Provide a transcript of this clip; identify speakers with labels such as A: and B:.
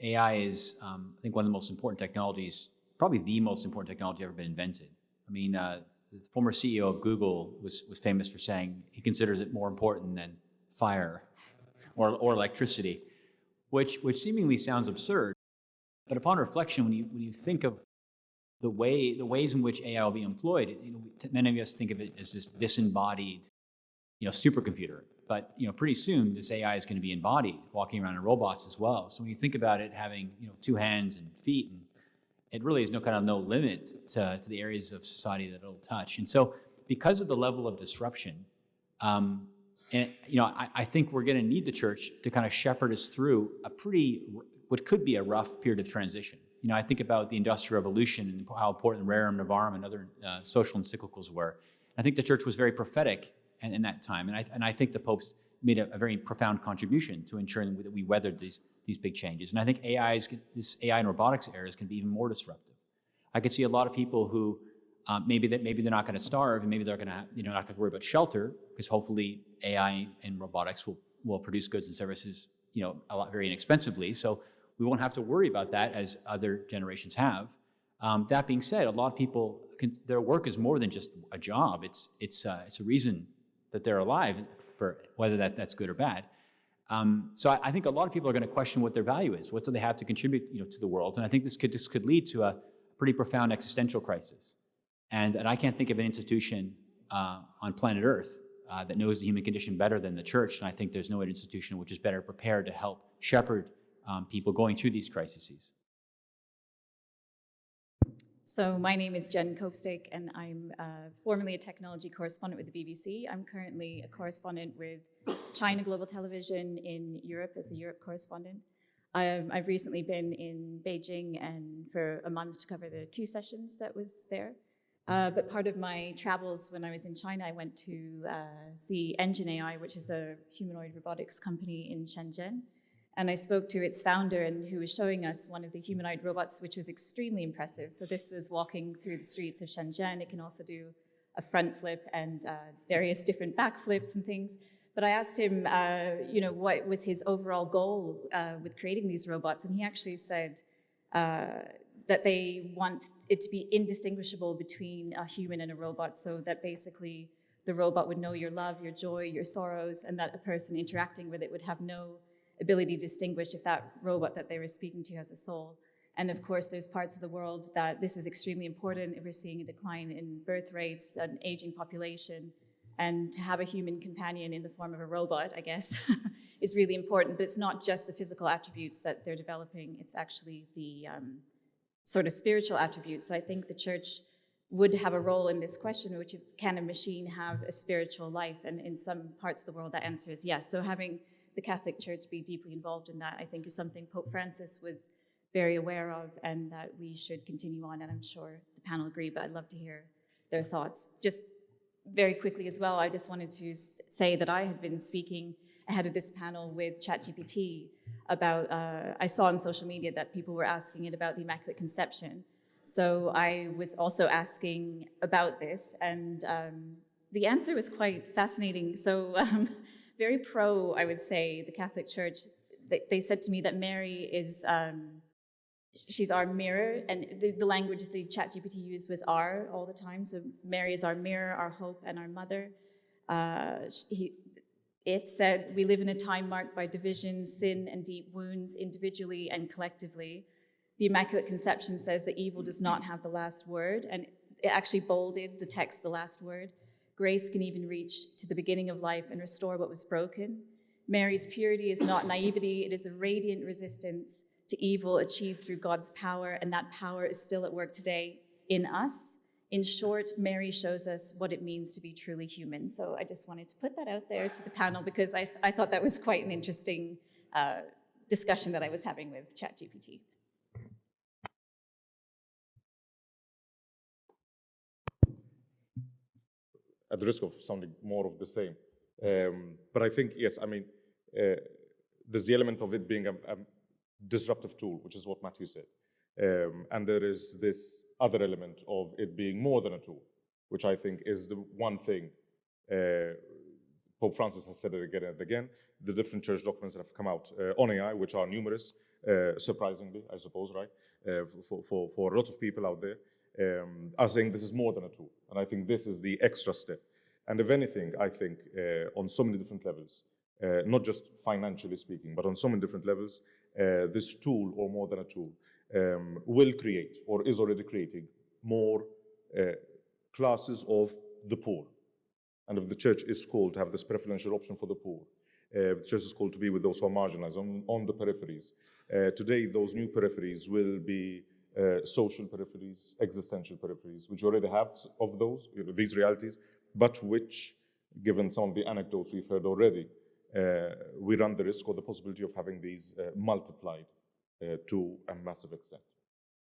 A: AI is, I think, one of the most important technologies, probably the most important technology ever been invented. I mean, the former CEO of Google was famous for saying he considers it more important than fire or electricity, which seemingly sounds absurd. But upon reflection, when you think of the ways in which AI will be employed, many of us think of it as this disembodied, supercomputer. But pretty soon this AI is going to be embodied, walking around in robots as well. So when you think about it having two hands and feet, and it really is no limit to the areas of society that it'll touch. And so because of the level of disruption, I think we're going to need the church to kind of shepherd us through what could be a rough period of transition. I think about the Industrial Revolution and how important Rerum Novarum and other social encyclicals were. I think the church was very prophetic in that time, and I think the popes made a very profound contribution to ensuring that we weathered these big changes. And I think this AI and robotics era is going to be even more disruptive. I could see a lot of people who maybe they're not going to starve, and maybe they're going to not have to worry about shelter, because hopefully AI and robotics will produce goods and services very inexpensively. So we won't have to worry about that as other generations have. That being said, a lot of people, their work is more than just a job. It's a reason that they're alive, for whether that's good or bad. So I think a lot of people are going to question what their value is. What do they have to contribute to the world? And I think this could lead to a pretty profound existential crisis. And I can't think of an institution on planet Earth that knows the human condition better than the church. And I think there's no institution which is better prepared to help shepherd people going through these crises.
B: So my name is Jen Copestake, and I'm formerly a technology correspondent with the BBC. I'm currently a correspondent with China Global Television in Europe as a Europe correspondent. I've recently been in Beijing and for a month to cover the 2 sessions that was there. But part of my travels when I was in China, I went to see Engine AI, which is a humanoid robotics company in Shenzhen. And I spoke to its founder, and who was showing us one of the humanoid robots, which was extremely impressive. So this was walking through the streets of Shenzhen. It can also do a front flip and various different back flips and things. But I asked him, what was his overall goal with creating these robots? And he actually said that they want it to be indistinguishable between a human and a robot, so that basically the robot would know your love, your joy, your sorrows, and that a person interacting with it would have no ability to distinguish if that robot that they were speaking to has a soul. And of course, there's parts of the world that this is extremely important. If we're seeing a decline in birth rates, an aging population, and to have a human companion in the form of a robot, I guess, is really important. But it's not just the physical attributes that they're developing, it's actually the sort of spiritual attributes. So I think the church would have a role in this question, which is, can a machine have a spiritual life? And in some parts of the world, that answer is yes. So having the Catholic Church be deeply involved in that, I think, is something Pope Francis was very aware of, and that we should continue on. And I'm sure the panel agree, but I'd love to hear their thoughts. Just very quickly as well, I just wanted to say that I had been speaking ahead of this panel with ChatGPT about, I saw on social media that people were asking it about the Immaculate Conception. So I was also asking about this, and the answer was quite fascinating. So very pro, I would say, the Catholic Church. They said to me that Mary is, she's our mirror, and the language the ChatGPT used was "our" all the time. So Mary is our mirror, our hope, and our mother. It said, we live in a time marked by division, sin, and deep wounds, individually and collectively. The Immaculate Conception says that evil does not have the last word, and it actually bolded the text, the last word. Grace can even reach to the beginning of life and restore what was broken. Mary's purity is not naivety, it is a radiant resistance to evil achieved through God's power, and that power is still at work today in us. In short, Mary shows us what it means to be truly human. So I just wanted to put that out there to the panel, because I thought that was quite an interesting discussion that I was having with ChatGPT.
C: At the risk of sounding more of the same. But I think, yes, I mean, there's the element of it being a disruptive tool, which is what Matthew said. And there is this other element of it being more than a tool, which I think is the one thing Pope Francis has said it again and again. The different church documents that have come out on AI, which are numerous, surprisingly, I suppose, right? For a lot of people out there, are saying this is more than a tool. And I think this is the extra step. And if anything, I think on so many different levels, not just financially speaking, but on so many different levels, this tool, or more than a tool, will create, or is already creating, more classes of the poor. And if the church is called to have this preferential option for the poor, if the church is called to be with those who are marginalized on the peripheries, today those new peripheries will be social peripheries, existential peripheries, which you already have of those, these realities, but which, given some of the anecdotes we've heard already, we run the risk or the possibility of having these multiplied to a massive extent.